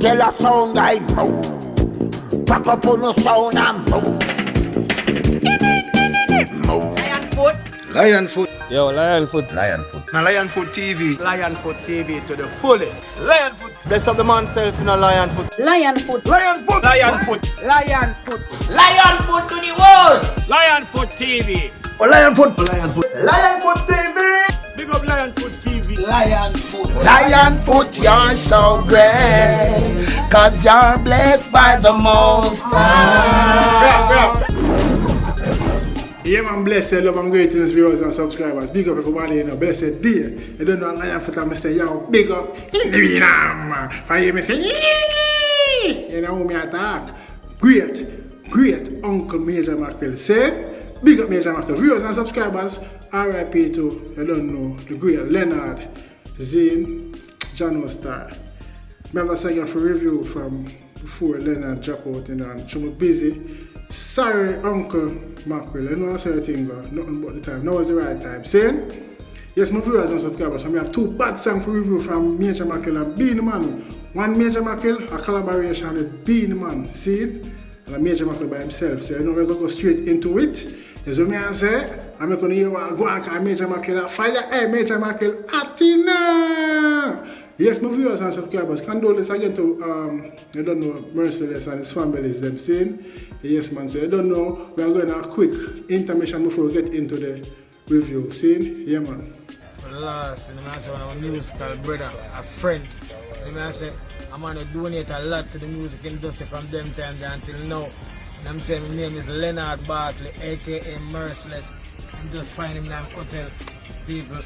Tell a sound guy boom. Pack up on the sound and boom. Lion foot. Lion foot. Yo, Lion foot. Lion foot. Now Lion foot TV. Lion foot TV to the fullest. Lion foot. Bless up the man self in a lion foot. Lion foot. Lion foot. Lion foot. Lion foot. Lion foot to the world. Lion foot TV. Oh, lion foot. Lion foot. Lion foot TV. Big up Lion foot TV. Lion foot. Lion foot, you're so great. Cause you're blessed by the Most High. Yeah, man, blessed, love and greetings, viewers and subscribers. Big up everybody, you know, blessed day. You don't know Lion foot, I say, yo, big up. For you, me say, you know who me attack. Great Uncle Major Mackerel said, big up Major Mackerel. Viewers and subscribers, RIP to, you don't know, the great Leonard, Zane, John Star. Remember second for review from before Leonard drop out, you know, and I'm busy. Sorry, Uncle Mackerel, I know I say a thing, but nothing but the time. Now is the right time. Saying, yes, my viewers and subscribers, so we have two bad songs for review from Major Mackerel and Beenie Man. One Major Mackerel, a collaboration with Beenie Man, see it? And a Major Mackerel by himself. So you know we're going to go straight into it. As what I say, I'm going to hear what I go and call Major Mackerel fire. Hey, Major Mackerel, Atina! Yes, my viewers and subscribers, condolences again to, I don't know, Merciless and his families, them saying. Yes, man, so I don't know, we are going to have a quick intermission before we get into the review. See? Yeah, man. Last, and I say, one musical brother, a friend. And I say, I'm going to donate a lot to the music industry from them times until now. And I'm saying, my name is Leonard Bartley, aka Merciless. I'm just finding them hotel people.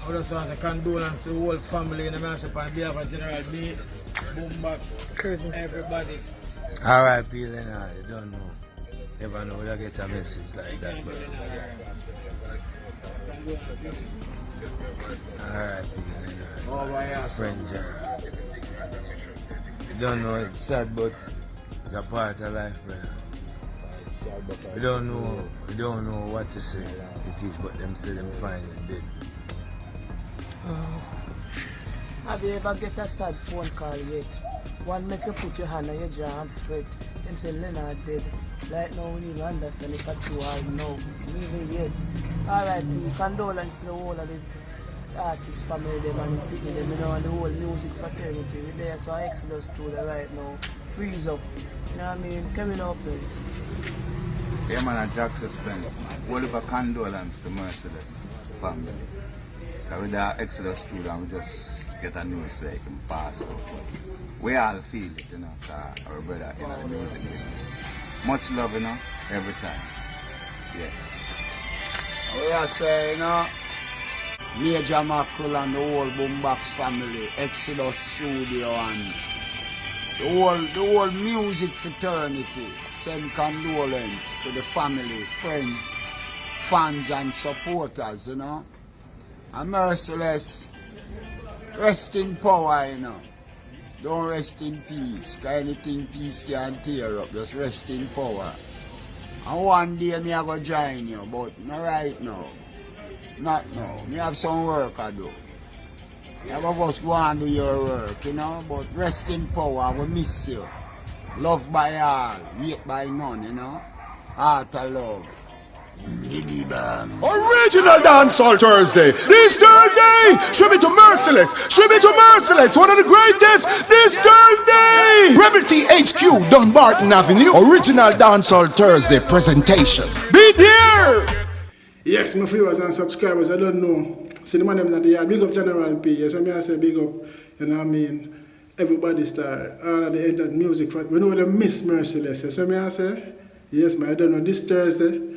I just want to condolence to the whole family and I'm saying, on behalf of General B, Boombox, everybody. R.I.P. Leonard, you don't know. Never know you get a message like that, but R.I.P. Leonard. Friend Gerald. You don't know, it's sad, but it's a part of life, brother. We don't know what to say. It is, but them say them fine and dead. Have you ever get a sad phone call yet? One make you put your hand on your jaw and fret. Them say Leonard dead. Like now we need to understand if that's true or no. Even yet. Alright, condolence to the whole of the artist family them and the people them, you know, and the whole music fraternity. We're there, so Exodus studio right now. Freeze up. You know what I mean? Coming up, please. Yeah, man, a Jack Suspense. All of a condolence to Merciless family. With the Exodus studio, we just get a news so you can pass out. We all feel it, you know, our brother in the music business. Much love, you know, every time. Yeah. We are saying, you know, Major Mackerel and the whole Boombox family, Exodus Studio and the whole music fraternity send condolence to the family, friends, fans and supporters, you know. And Merciless, rest in power, you know. Don't rest in peace, because anything peace can tear up, just rest in power. And one day me I go join you, but not right now. Not now. Me have some work I do. You have us go and do your work, you know, but rest in power, we miss you. Love by all, hate by none, you know. Heart of love. Original Dancehall Thursday. This Thursday, tribute to Merciless. Tribute to Merciless, one of the greatest. This Thursday, Rebel THQ, Dunbarton Avenue. Original Dancehall Thursday presentation. Be there. Yes, my viewers and subscribers, I don't know. See the man them in the yard. Big up General P. Yes, I say big up, you know what I mean? Everybody star, all of the entered music. We know they miss Merciless. Yes, I say, yes, man, I don't know. This Thursday,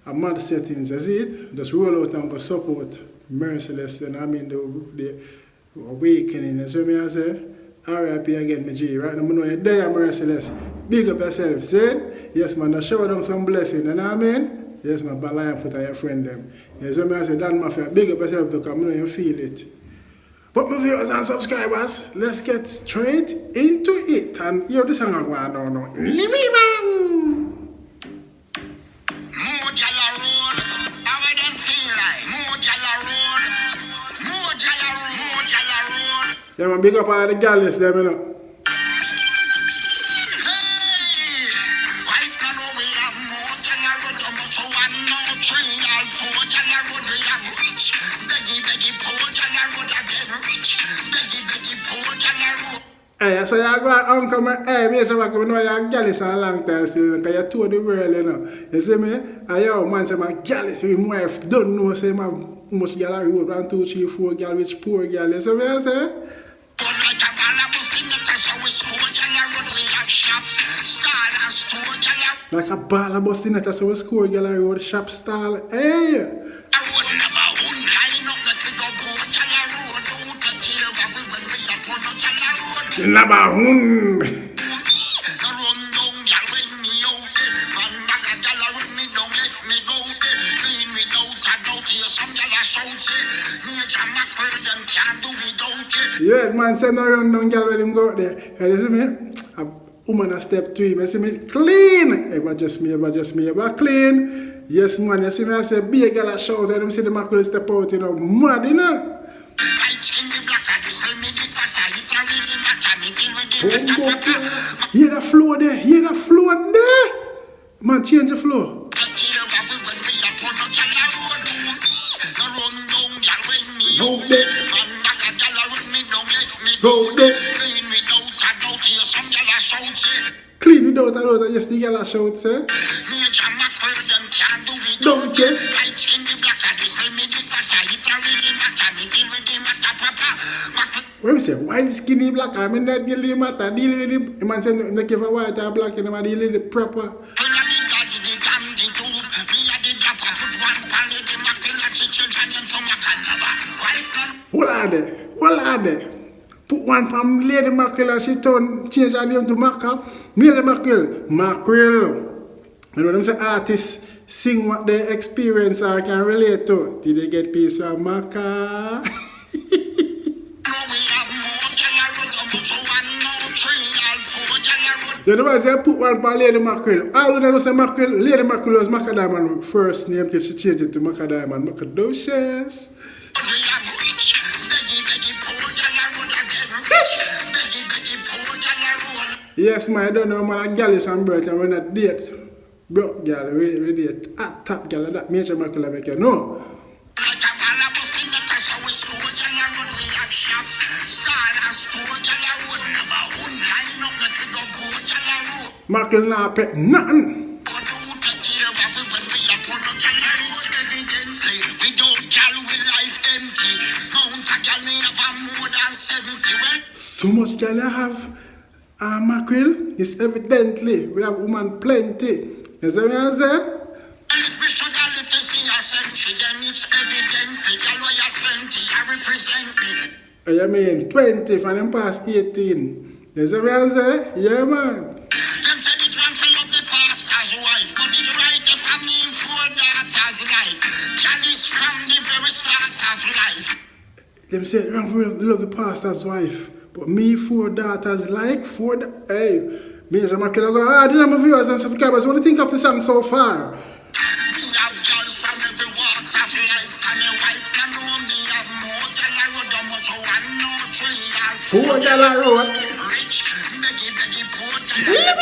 a mad settings, is it? Just roll out and go support Merciless, and I mean the awakening. That's what I say. RIP again, my G. Right now, I know you're there, Merciless. Big up yourself, see? Yes, man, shower down some blessing, you know what I mean? Yes, man, but Lion foot and your friend them. Yes, what I say, Dan Mafia, big up yourself because I know you feel it. But my viewers and subscribers, let's get straight into it. And yo, this song I'm going on now. Yeah, man, big up all the gals them, you know. Hey, so you go uncle me, hey, me say we know you're gallus a long time still, because you told the world, you know. You see me? And yo, man say my gallus, him wife don't know, say my much gal a road, 1, 2, 3, 4 gal, which poor gal, you see me I say? Like a ball of busting it, so we score gal a road, shop stall, hey! Nabahun. Yeah, man, send around down girl when him go out there. Hey, you see me? A woman a step to him. You see me? Clean. Ever just me, ever clean. Yes, man. You see me? I say, be a girl a shout and him see the Mackerel step out, you know. Mad, you know? Hear the flow there, Man, change the flow. Go there. Clean without a doubt, yes, the girl a shout, say. Don't you? What do you say? Why skinny black? I mean, that deal matter. Deal with him. The man said, no give a white or black, and I deal with it proper. What are they? Put one from Lady Mackerel and she change her name to Mackerel. Mackerel. You know them say artists sing what they experience or can relate to. Did they get peace from Mackerel? The one say put one for Lady Mackerel. All of them say Mackerel. Lady Mackerel was Macadam first name till she changed it to Macadam and Macadocious. Yes, man, I don't know, man, a girl is some broke and when I date broke girl, we date a top girl, that major Mackerel make you know. Mackerel not pet nothing. So much girl I have. Mackerel is evidently we have woman plenty. You see what I say? And if we should have to see a century, then it's evidently girl we have plenty. I represent me. You mean 20 from them past 18? You see what I say? Yeah, man. Them said it wrong for love the pastor's wife, but it right if I mean 4 daughters like. Girl is from the very start of life. Them said it wrong for love the pastor's wife. But me 4 daughters like 4 hey, Major Mackerel go hard in my viewers and subscribers. What do you think of the song so far? Me have girls from every walks of life, and my wife can know me have more than I would have much 1, 2, 3, or 4 girl a road. Rich, beggy, poor girl.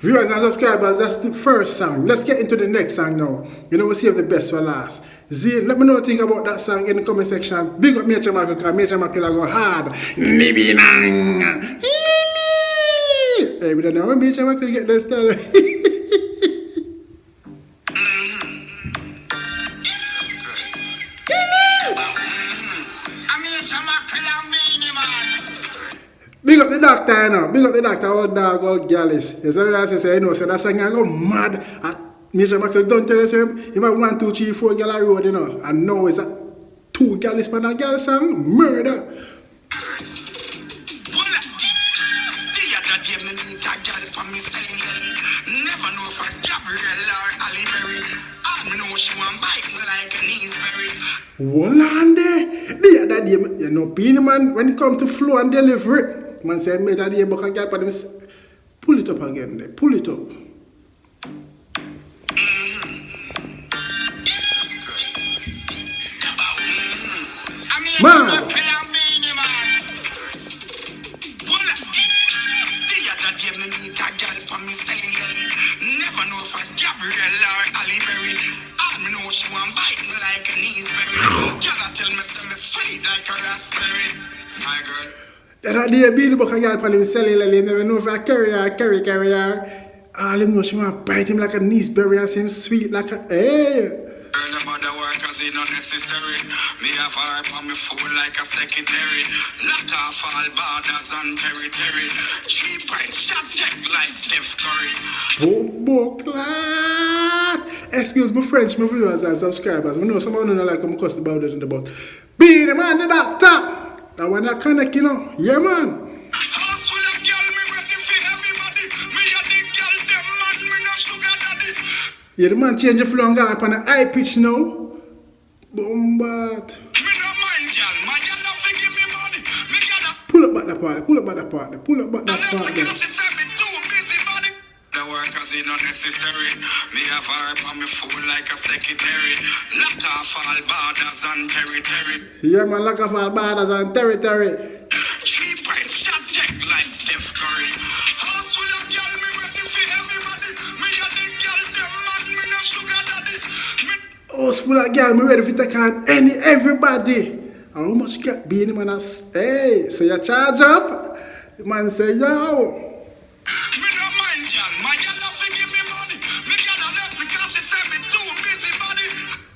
Viewers and subscribers, that's the first song. Let's get into the next song now. You know, we'll save the best for last. Zane, let me know what you think about that song in the comment section. Big up Major Mackerel, because Major Mackerel go hard. Nibinang. Hey, we don't know when Major Mackerel get this style. Big up the doctor, you know. Big up the doctor, old dog, old gallus. You see what I say, you know, so that song I go mad at Major Mackerel. Don't tell us him, he might 1, 2, 3, 4 gal a road, you know. And now it's a 2 gallus for that gal song. Murder. Never know for Gabriel or Ali Berry. I know she want bike like an Easeberry. Hold on there. The other day, you know, Beenie man, when it comes to flow and delivery, man say, made that day, but I got them. Pull it up again there. Pull it up. Man. Never know if I Gabriel or Ali Berry. I know she want bite me like a kneesberry. Girl, tell me say me sweet like a raspberry. My girl. That day, Beenie book a girl pan him cellularly. Never know if I carry her. All him know she want bite him like a kneesberry and him sweet like a hey. Girl, the mother workers is unnecessary. Me have her on me phone like a secretary. Lock off all borders and territory. 3 pints shot tech like Steph Curry. Clad. Excuse my French, my viewers and subscribers. I know some of them don't like I'm cuss about it in the book. Beenie man, the doctor. That one that connect, you know. Yeah, man. Yeah, the man change the flow and go up on the high pitch now. Bombat. Pull up back the party. The workers is unnecessary. Me have her on me phone like a secretary. Lock off all borders and territory. Yeah, man, lock off all borders and territory. 3 pints shot tech like Steph Curry. House full of girl, me ready for everybody. Me a the girl, them man, me no sugar daddy. House full of girl, me ready for take on everybody. And how much get Beenie man as hey, so you charge up? The man say, yo.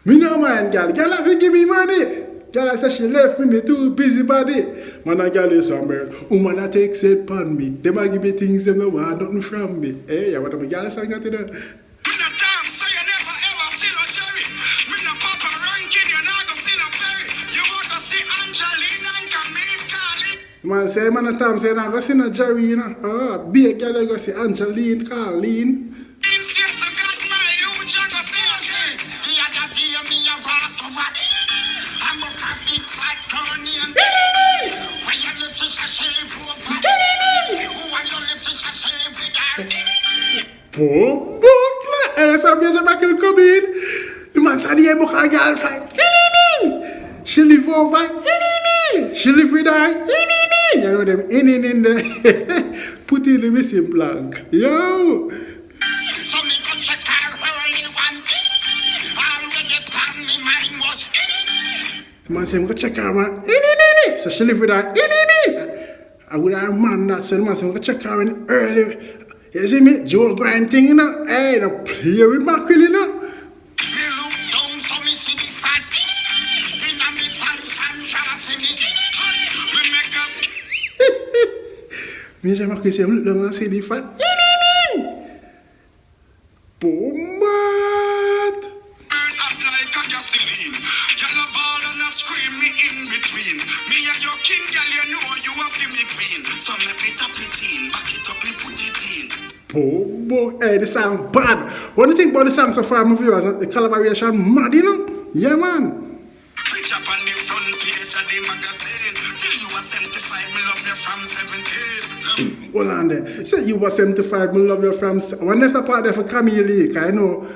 Me no mind, girl. Girl have to give me money. Girl say she left me too busy body. Man a girl is somewhere. Woman a take set pan me. Them a give me things them no want nothing from me. Hey, I want to be girl sang to them. Man say man a time say I go see no Jerry, you know. Oh, be a girl I go see Angeline, Carleen. Hey, some major Mackerel come in. The man said, "Yeah, book a girlfriend. She live over. She live with her. You know them in there. Put in the missing blank. Yo." The man said, "I'm gonna check her, man. So she live with her. I would have a man that said, "Man, I'm gonna check her in early." You see me? Joe grind thing, you know? Hey, don't play with Mackerel, you know? Major Mackerel say, look down and see the fan. Bombat! Bobo, hey, the song bad. What do you think about the song so far, my viewers? The collaboration mad, you know? Yeah, man. Reach up on the front page of the magazine. Till you were 75, me love you from 17. Hold on there. Say you were 75, me love you from... When next part there for Camille Leak, I know...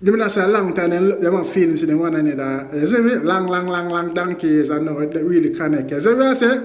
Them that's a long time, they want feelings in one another. You see me? Long donkeys, I know, they really connect. You see what I say?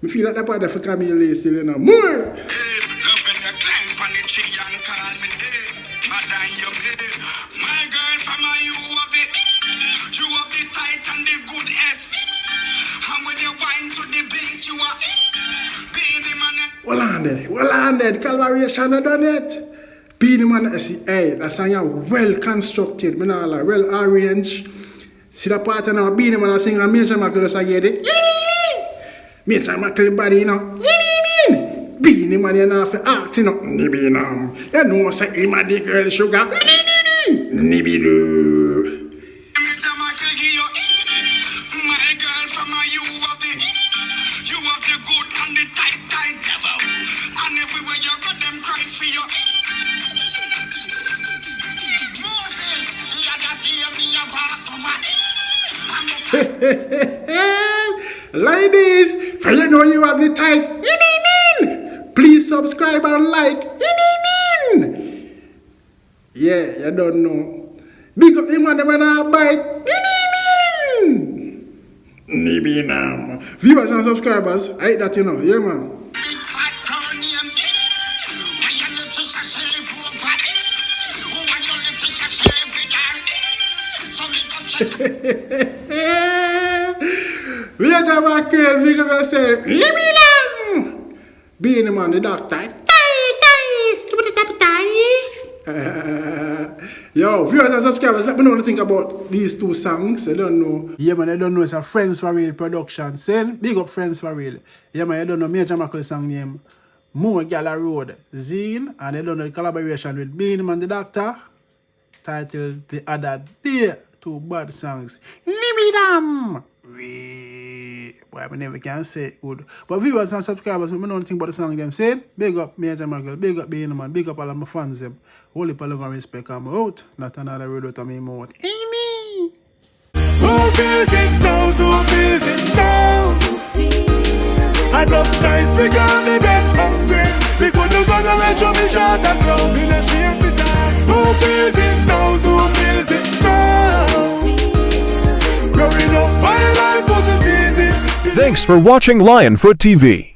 I feel like that part there for Camille Leak still, you know. More! Well on there, the collaboration I done it. Beenie man, I see, hey, that song is well constructed, well arranged. See the part now, Beenie man I sing a Major Mackerel so I get it. Major Mackerel body, you know. Beenie man, you know, for act, you know. You know, say him a the girl sugar. Nibidu. Ladies, for you know you have the tight. Please subscribe and like. Yeah, you don't know. Big up him and them and I bite. Nibinam. Viewers and subscribers, I hate that, you know. Yeah, man. We are John Mackerel, we can say, Nibinam. Beenie man, the doctor. Yo, viewers and subscribers, let me know what you think about these two songs. I don't know. Yeah, man, I don't know. It's a Friends for Real production. Send big up Friends for Real. Yeah, man, I don't know. Major Mackerel song name More Gala Road Zine. And I don't know the collaboration with Beenie Man the Doctor. Titled The Other Day. Two bad songs. Nimidam! Boy, I never can say it good. But viewers and subscribers, I know nothing about the song them saying. Big up Major Mackerel, big up Beenie Man, big up all of my fans them. Holy love and respect, I'm out. Not another word out of me mouth. Amy! Who feels it knows, who feels it knows. Enough times we got me bed hungry. We couldn't go to let you be shot and close. In a shame for that. Who feels it knows, who feels it knows. Growing up, my life wasn't easy. Thanks for watching Lionfoot TV.